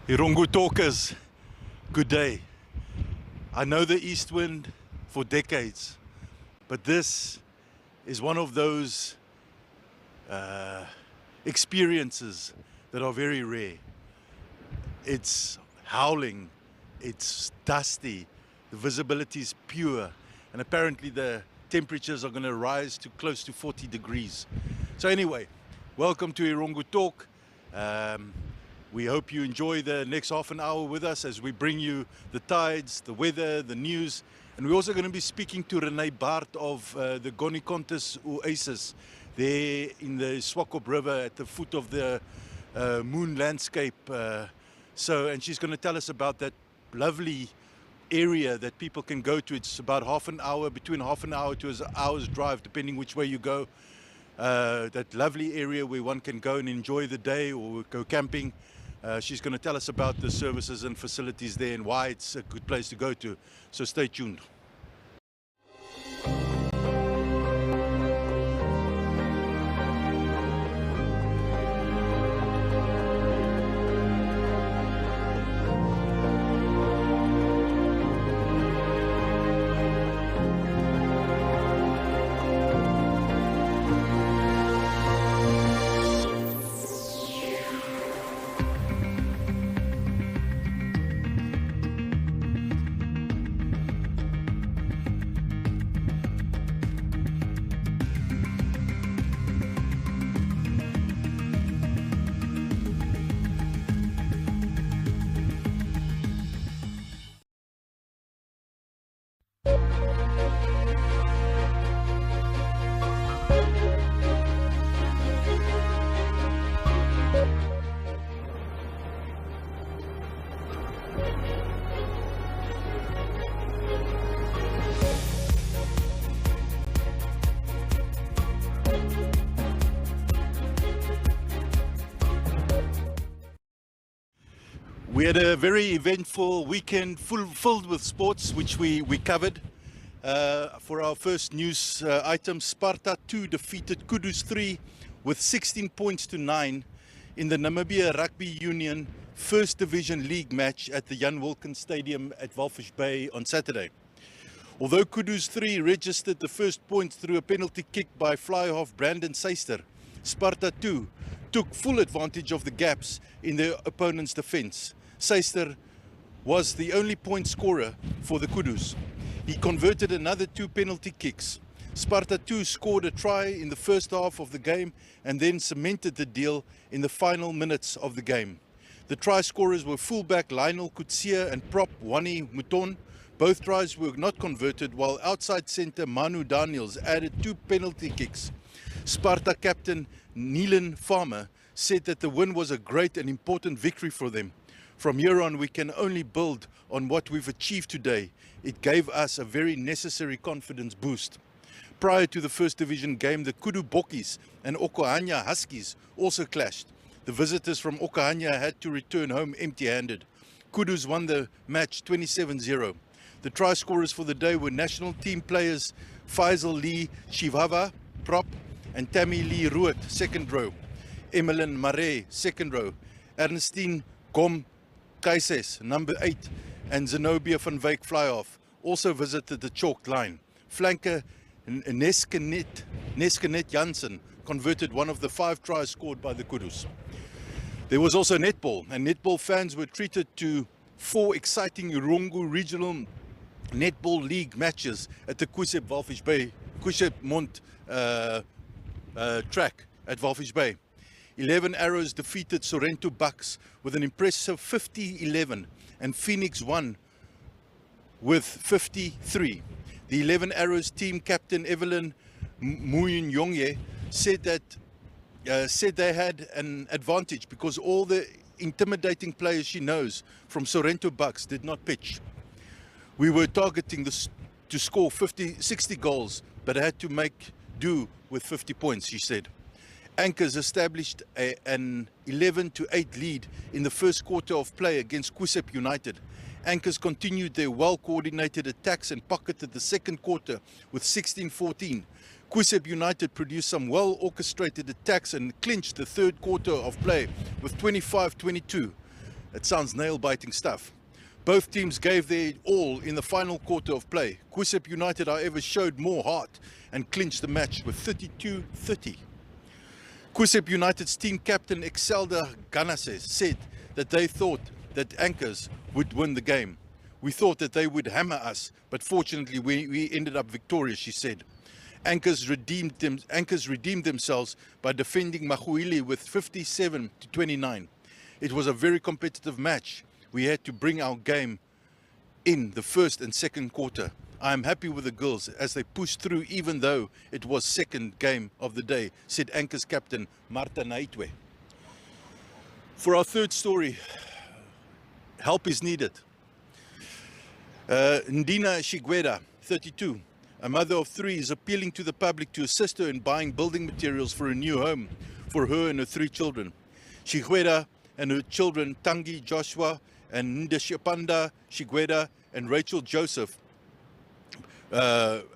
Erongo Talkers, good day. I know the east wind for decades, but this is one of those experiences that are very rare. It's howling, it's dusty, the visibility is pure, and apparently the temperatures are going to rise to close to 40 degrees. So anyway, welcome to Erongo Talk. We hope you enjoy the next half an hour with us as we bring you the tides, the weather, the news. And we're also going to be speaking to Rene Baard of the Goanikontes Oasis there in the Swakop River at the foot of the moon landscape. And she's going to tell us about that lovely area that people can go to. It's about half an hour, between half an hour to an hour's drive, depending which way you go. That lovely area where one can go and enjoy the day or go camping. She's going to tell us about the services and facilities there and why it's a good place to go to. So stay tuned. We had a very eventful weekend filled with sports, which we covered. For our first news item, Sparta 2 defeated Kudus 3 with 16 points to 9 in the Namibia Rugby Union First Division League match at the Jan Wilkins Stadium at Walvis Bay on Saturday. Although Kudus 3 registered the first points through a penalty kick by fly-half Brandon Seister, Sparta 2 took full advantage of the gaps in their opponent's defence. Seister was the only point scorer for the Kudus. He converted another 2 penalty kicks. Sparta 2 scored a try in the first half of the game and then cemented the deal in the final minutes of the game. The try scorers were fullback Lionel Kutsia and prop Wani Muton. Both tries were not converted, while outside centre Manu Daniels added 2 penalty kicks. Sparta captain Neelan Farmer said that the win was a great and important victory for them. From here on, we can only build on what we've achieved today. It gave us a very necessary confidence boost. Prior to the First Division game, the Kudu Bokkies and Okahanya Huskies also clashed. The visitors from Okahanya had to return home empty-handed. Kudus won the match 27-0. The try scorers for the day were national team players Faisal Lee Shivava, prop, and Tammy Lee Ruot, second row. Emmeline Mare, second row. Ernestine Gom Kaises, number 8, and Zenobia van Wyk fly-off also visited the chalk line. Flanker Neskenet Jansen converted one of the 5 tries scored by the Kudus. There was also netball, and netball fans were treated to 4 exciting Erongo Regional Netball League matches at the Swakopmund track at Walvis Bay. 11 Arrows defeated Sorrento Bucks with an impressive 50-11, and Phoenix won with 53. The 11 Arrows team captain Evelyn Muyonyonye said they had an advantage because all the intimidating players she knows from Sorrento Bucks did not pitch. We were targeting to score 60 goals, but had to make do with 50 points, she said. Anchors established an 11-8 lead in the first quarter of play against Kusep United. Anchors continued their well-coordinated attacks and pocketed the second quarter with 16-14. Kusep United produced some well-orchestrated attacks and clinched the third quarter of play with 25-22. It sounds nail-biting stuff. Both teams gave their all in the final quarter of play. Kusep United, however, showed more heart and clinched the match with 32-30. Kusep United's team captain Excelda Ganase said that they thought that Anchors would win the game. We thought that they would hammer us, but fortunately we ended up victorious, she said. Anchors redeemed themselves by defending Mahuili with 57-29. It was a very competitive match. We had to bring our game in the first and second quarter. I am happy with the girls as they pushed through even though it was second game of the day, said Anchors captain Marta Naitwe. For our third story, help is needed. Ndina Shigweda, 32, a mother of 3, is appealing to the public to assist her in buying building materials for a new home for her and her 3 children. Shigweda and her children, Tangi Joshua and Ndeshapanda Shigweda and Rachel Joseph,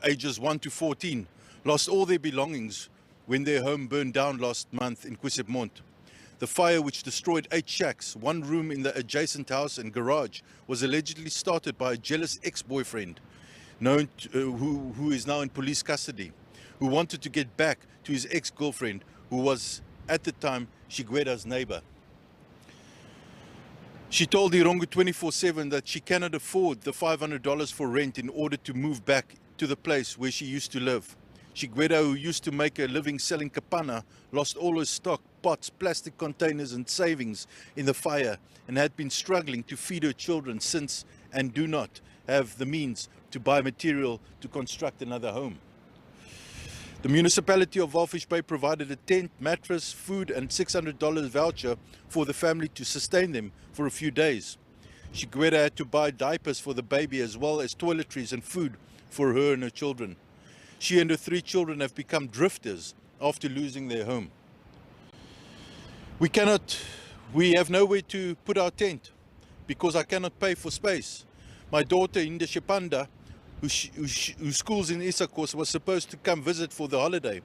ages 1 to 14, lost all their belongings when their home burned down last month in Swakopmund. The fire, which destroyed 8 shacks, 1 room in the adjacent house and garage, was allegedly started by a jealous ex-boyfriend who is now in police custody, who wanted to get back to his ex-girlfriend, who was at the time Shigweda's neighbor. She told Erongo 24/7 that she cannot afford the $500 for rent in order to move back to the place where she used to live. Shigweda, who used to make a living selling kapana, lost all her stock, pots, plastic containers and savings in the fire and had been struggling to feed her children since and do not have the means to buy material to construct another home. The municipality of Walfish Bay provided a tent, mattress, food and $600 voucher for the family to sustain them for a few days. Shigweda had to buy diapers for the baby as well as toiletries and food for her and her children. She and her 3 children have become drifters after losing their home. We have nowhere to put our tent because I cannot pay for space. My daughter Indeshapanda, who schools in Isakos, was supposed to come visit for the holiday.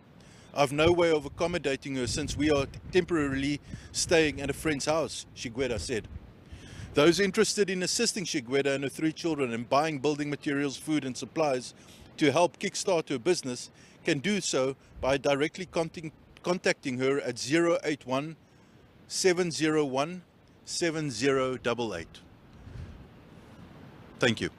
I've no way of accommodating her since we are temporarily staying at a friend's house, Shigweda said. Those interested in assisting Shigweda and her 3 children in buying building materials, food and supplies to help kickstart her business can do so by directly contacting her at 081 701 7088. Thank you.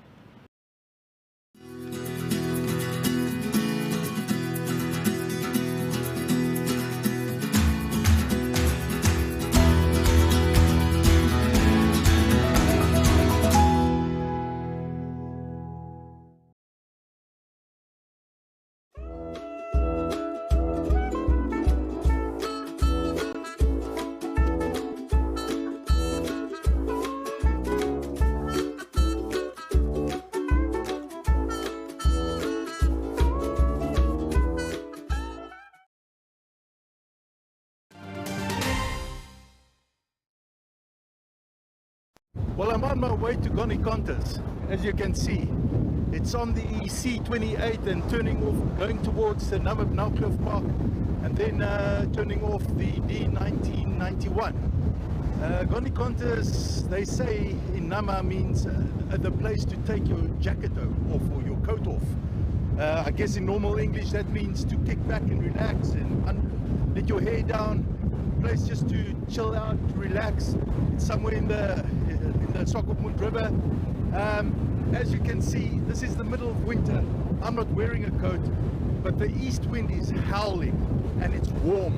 Well, I'm on my way to Goanikontes, as you can see. It's on the C28 and turning off, going towards the Nauklof Park, and then turning off the D1991. Goanikontes, they say in Nama, means the place to take your jacket off or your coat off. I guess in normal English that means to kick back and relax and let your hair down. Place just to chill out, relax. It's somewhere in the Swakopmund River. As you can see, this is the middle of winter. I'm not wearing a coat, but the east wind is howling and it's warm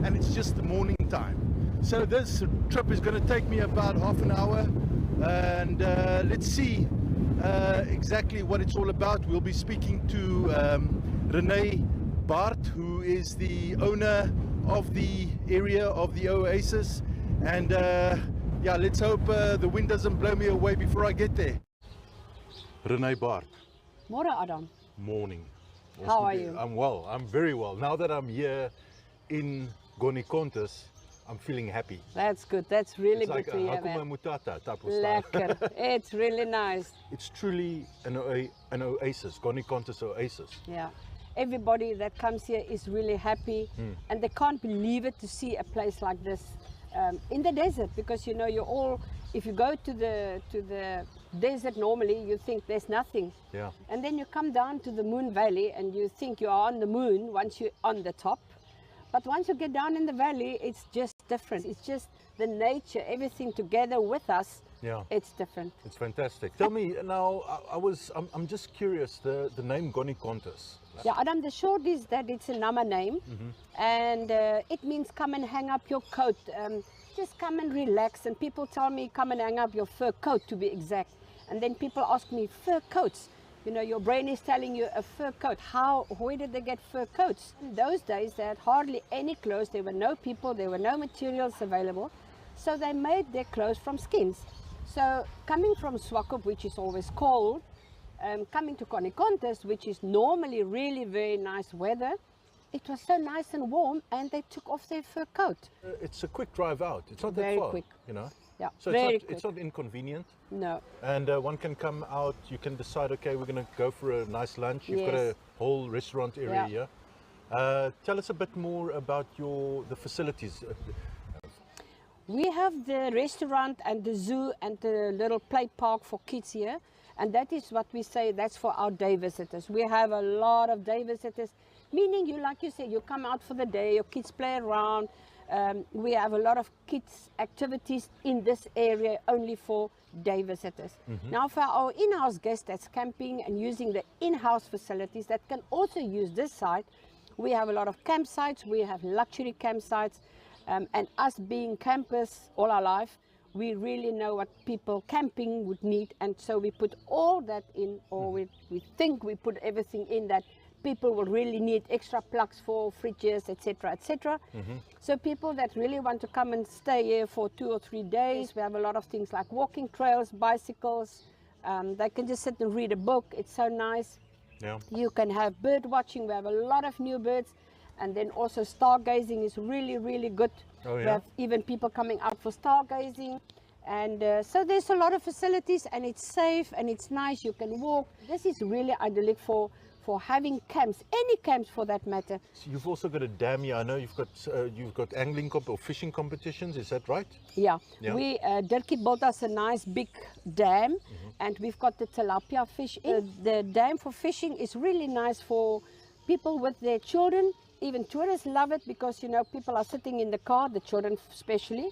and it's just the morning time. So this trip is going to take me about half an hour, and let's see exactly what it's all about. We'll be speaking to Rene Baard, who is the owner of the area of the Oasis, and yeah, let's hope the wind doesn't blow me away before I get there. Rene Baard. Morning, Adam. Morning. How are you? I'm well. I'm very well. Now that I'm here in Goanikontes, I'm feeling happy. That's good. That's really it's good like to hear. Hakuna Matata type of Lekker. stuff. It's really nice. It's truly an oasis, Goanikontes Oasis. Yeah. Everybody that comes here is really happy, and they can't believe it to see a place like this in the desert, because you know you're all If you go to the desert normally, you think there's nothing. Yeah. And then you come down to the Moon Valley and you think you are on the moon once you're on the top. But once you get down in the valley, it's just different. It's just the nature, everything together with us. Yeah. It's different. It's fantastic. Tell me now, I'm just curious, the name Goanikontes. Yeah, Adam, the short is that it's a Nama name, and it means come and hang up your coat. Just come and relax. And people tell me, come and hang up your fur coat, to be exact. And then people ask me, fur coats? You know, your brain is telling you a fur coat. Where did they get fur coats? In those days, they had hardly any clothes. There were no people, there were no materials available. So they made their clothes from skins. So coming from Swakop, which is always cold, coming to Goanikontes, which is normally really very nice weather, it was so nice and warm, and they took off their fur coat. It's a quick drive out. It's not that Very far, quick. you know. Yeah, So very it's quick. not inconvenient. No. And one can come out, you can decide, okay, we're going to go for a nice lunch. You've got a Yes. whole restaurant area Yeah. here. Tell us a bit more about the facilities. We have the restaurant and the zoo and the little play park for kids here. And that is what we say, that's for our day visitors. We have a lot of day visitors, meaning you, like you said, you come out for the day, your kids play around. We have a lot of kids activities in this area only for day visitors. Now for our in-house guests that's camping and using the in-house facilities that can also use this site, we have a lot of campsites, we have luxury campsites, and us being campers all our life, we really know what people camping would need, and so we put all that in, or we think we put everything in that people will really need extra plugs for fridges, etc., etc. So people that really want to come and stay here for 2 or 3 days, we have a lot of things like walking trails, bicycles. They can just sit and read a book. It's so nice. Yeah. You can have bird watching. We have a lot of new birds, and then also stargazing is really, really good. Oh, We yeah. have even people coming out for stargazing. And so there's a lot of facilities, and it's safe and it's nice. You can walk. This is really idyllic for having camps, any camps for that matter. So you've also got a dam here. I know you've got angling or fishing competitions. Is that right? Yeah, Yeah. we Dirkie built us a nice big dam, and we've got the tilapia fish. The dam for fishing is really nice for people with their children. Even tourists love it because, you know, people are sitting in the car, the children especially,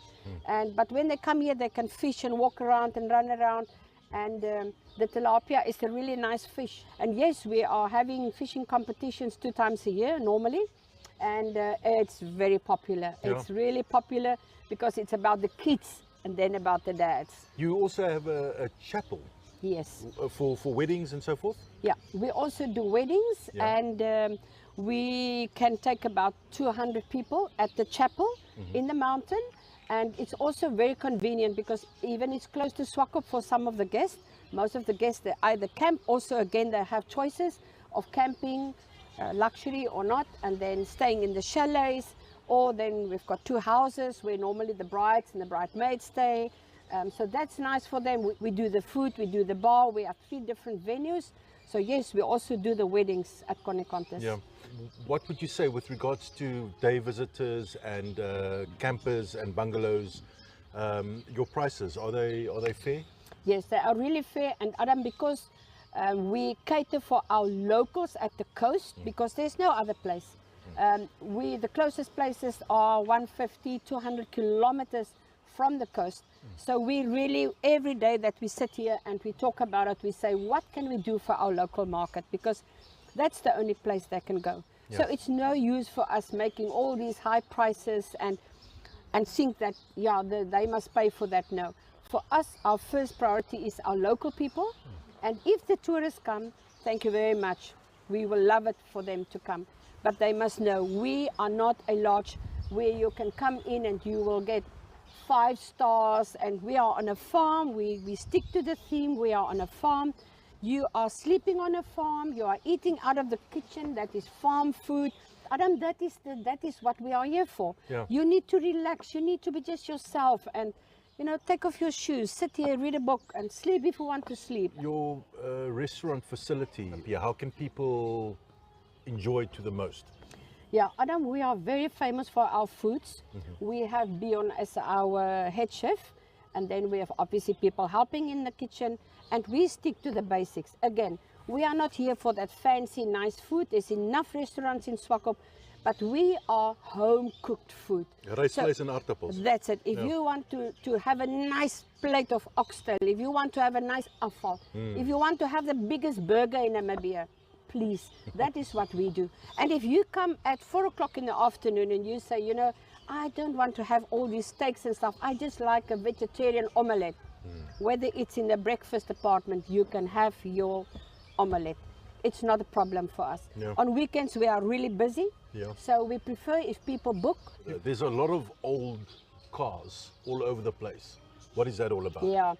but when they come here they can fish and walk around and run around, and the tilapia is a really nice fish. And yes, we are having fishing competitions 2 times a year normally, and it's very popular. Yeah. It's really popular because it's about the kids and then about the dads. You also have a chapel Yes. for weddings and so forth? Yeah, we also do weddings, Yeah. and we can take about 200 people at the chapel in the mountain. And it's also very convenient because even it's close to Swakop for some of the guests. Most of the guests, they either camp, also again they have choices of camping, luxury or not, and then staying in the chalets, or then we've got 2 houses where normally the brides and the bridesmaids stay. So that's nice for them. We do the food, we do the bar, we have 3 different venues. So yes, we also do the weddings at Goanikontes. Yeah. What would you say with regards to day visitors and campers and bungalows? Your prices, are they fair? Yes, they are really fair. And Adam, because we cater for our locals at the coast, because there's no other place. The closest places are 150, 200 kilometers from the coast. So we really, every day that we sit here and we talk about it, we say, what can we do for our local market? Because that's the only place they can go. So Yes. it's no use for us making all these high prices and think that, yeah, they must pay for that. No. For us, our first priority is our local people. And if the tourists come, thank you very much. We will love it for them to come. But they must know we are not a lodge where you can come in and you will get 5 stars, and we are on a farm. We stick to the theme. We are on a farm. You are sleeping on a farm. You are eating out of the kitchen. That is farm food. Adam, that is what we are here for. Yeah. You need to relax. You need to be just yourself, and you know, take off your shoes, sit here, read a book, and sleep if you want to sleep. Your restaurant facility, how can people enjoy it to the most? Yeah, Adam, we are very famous for our foods. We have Bjorn as our head chef, and then we have obviously people helping in the kitchen, and we stick to the basics. Again, we are not here for that fancy, nice food. There's enough restaurants in Swakop, but we are home-cooked food. Rice, vlees and aardappels. That's it. If you want to have a nice plate of oxtail, if you want to have a nice afval, if you want to have the biggest burger in Namibia, please, that is what we do. And if you come at 4 o'clock in the afternoon and you say, you know, I don't want to have all these steaks and stuff, I just like a vegetarian omelette. Whether it's in the breakfast department, you can have your omelette. It's not a problem for us. Yeah. On weekends, we are really busy. Yeah. So we prefer if people book. There's a lot of old cars all over the place. What is that all about? Yeah.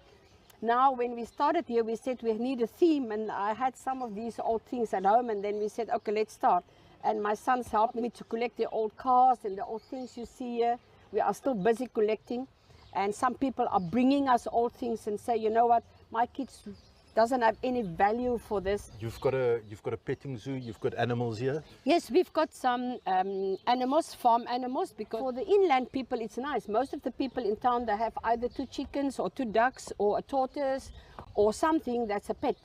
Now, when we started here, we said we need a theme, and I had some of these old things at home, and then we said, okay, let's start. And my sons helped me to collect the old cars and the old things you see here. We are still busy collecting, and some people are bringing us old things and say, you know what, my kids doesn't have any value for this. You've got a petting zoo. You've got animals here. Yes, we've got some animals, farm animals, because for the inland people it's nice. Most of the people in town, they have either 2 chickens or 2 ducks or a tortoise or something that's a pet.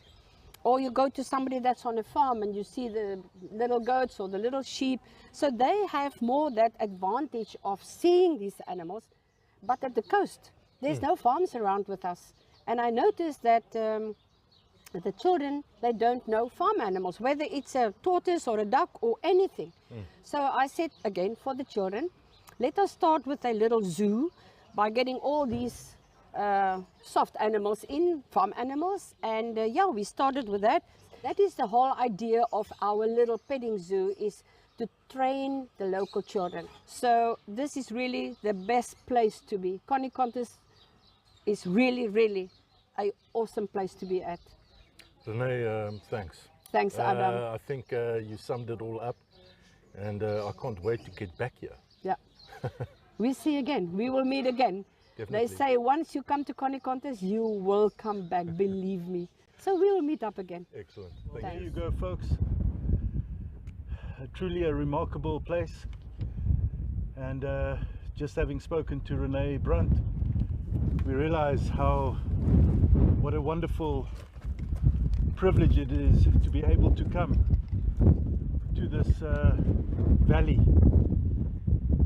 Or you go to somebody that's on a farm and you see the little goats or the little sheep. So they have more that advantage of seeing these animals. But at the coast, there's no farms around with us. And I noticed that the children, they don't know farm animals, whether it's a tortoise or a duck or anything. So I said, again, for the children, let us start with a little zoo by getting all these soft animals in, farm animals. And yeah, we started with that. That is the whole idea of our little petting zoo, is to train the local children. So this is really the best place to be. Goanikontes is really, really an awesome place to be at. Rene, thanks. Thanks, Adam. I think you summed it all up, and I can't wait to get back here. Yeah. We see again. We will meet again. Definitely. They say once you come to Goanikontes, you will come back, believe me. So we will meet up again. Excellent. There Thank you. you go, folks. Truly a remarkable place. And just having spoken to Rene Baard, we realize what a wonderful privilege it is to be able to come to this valley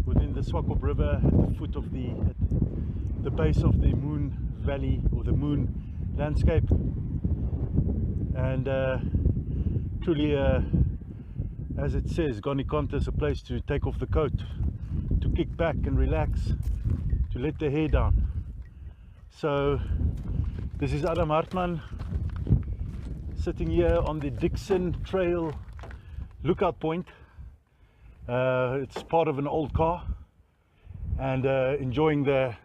within the Swakop River at the foot of at the base of the Moon Valley, or the Moon landscape. And truly, as it says, Goanikontes, a place to take off the coat, to kick back and relax, to let the hair down. So this is Adam Hartman sitting here on the Dixon Trail lookout point. It's part of an old car, and enjoying the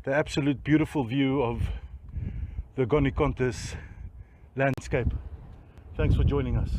absolute beautiful view of the Goanikontes landscape. Thanks for joining us.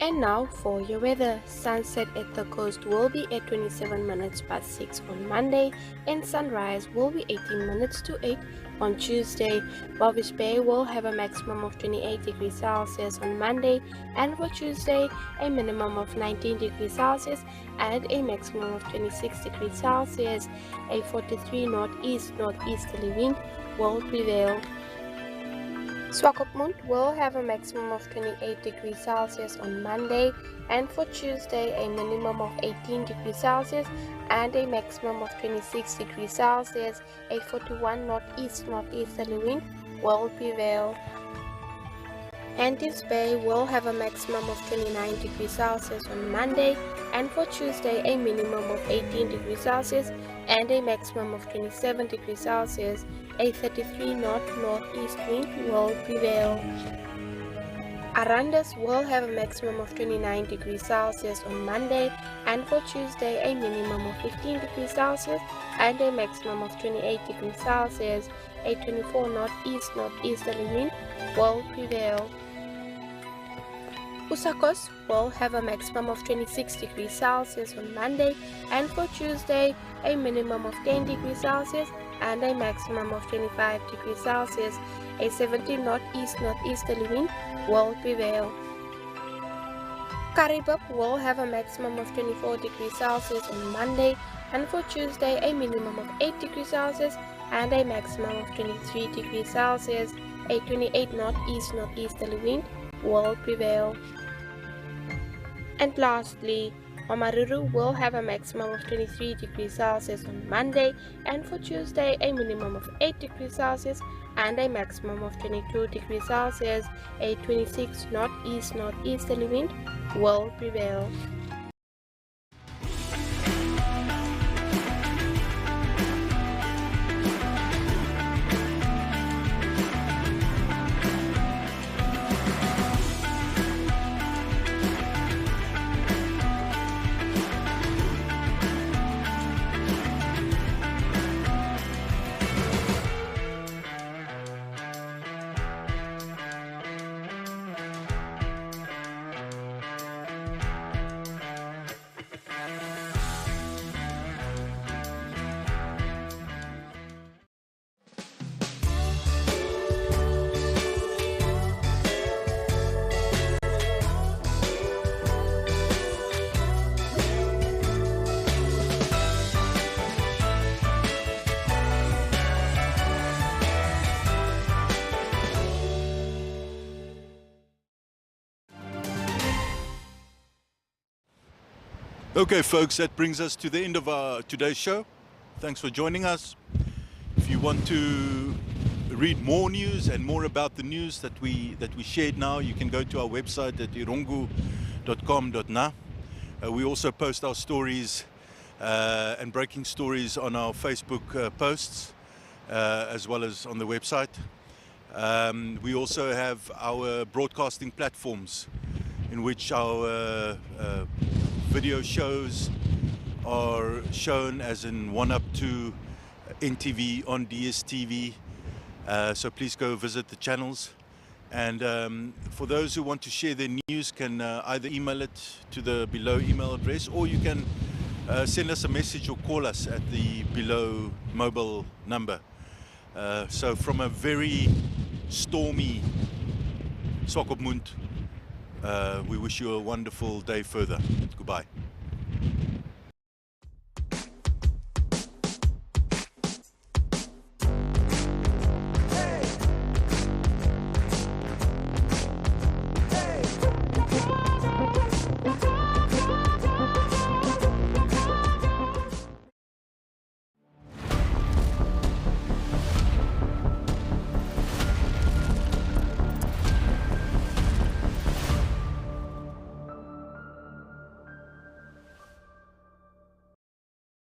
And now for your weather. Sunset at the coast will be at 27 minutes past 6 on Monday, and sunrise will be 18 minutes to 8 on Tuesday. Walvis Bay will have a maximum of 28 degrees Celsius on Monday, and for Tuesday a minimum of 19 degrees Celsius and a maximum of 26 degrees Celsius. A 43 northeasterly wind will prevail. Swakopmund will have a maximum of 28 degrees Celsius on Monday, and for Tuesday a minimum of 18 degrees Celsius and a maximum of 26 degrees Celsius. A 41 northeasterly wind will prevail. Antis Bay will have a maximum of 29 degrees Celsius on Monday, and for Tuesday a minimum of 18 degrees Celsius and a maximum of 27 degrees Celsius. A 33 northeast wind will prevail. Arandas will have a maximum of 29 degrees Celsius on Monday, and for Tuesday a minimum of 15 degrees Celsius and a maximum of 28 degrees Celsius. A 24 northeasterly wind will prevail. Usakos will have a maximum of 26 degrees Celsius on Monday, and for Tuesday a minimum of 10 degrees Celsius and a maximum of 25 degrees Celsius. A 17 northeasterly wind will prevail. Karibab will have a maximum of 24 degrees Celsius on Monday, and for Tuesday a minimum of 8 degrees Celsius and a maximum of 23 degrees Celsius. A 28 northeasterly wind will prevail. And lastly, Omaruru will have a maximum of 23 degrees Celsius on Monday, and for Tuesday a minimum of 8 degrees Celsius and a maximum of 22 degrees Celsius. A 26 northeasterly wind will prevail. Okay, folks, that brings us to the end of our today's show. Thanks for joining us. If you want to read more news and more about the news that we shared now, you can go to our website at erongo.com.na. We also post our stories and breaking stories on our Facebook posts, as well as on the website. We also have our broadcasting platforms in which our video shows are shown, as in 1 up to NTV on DSTV. So please go visit the channels. And for those who want to share their news, can either email it to the below email address, or you can send us a message or call us at the below mobile number. So from a very stormy Swakopmund, we wish you a wonderful day further. Goodbye.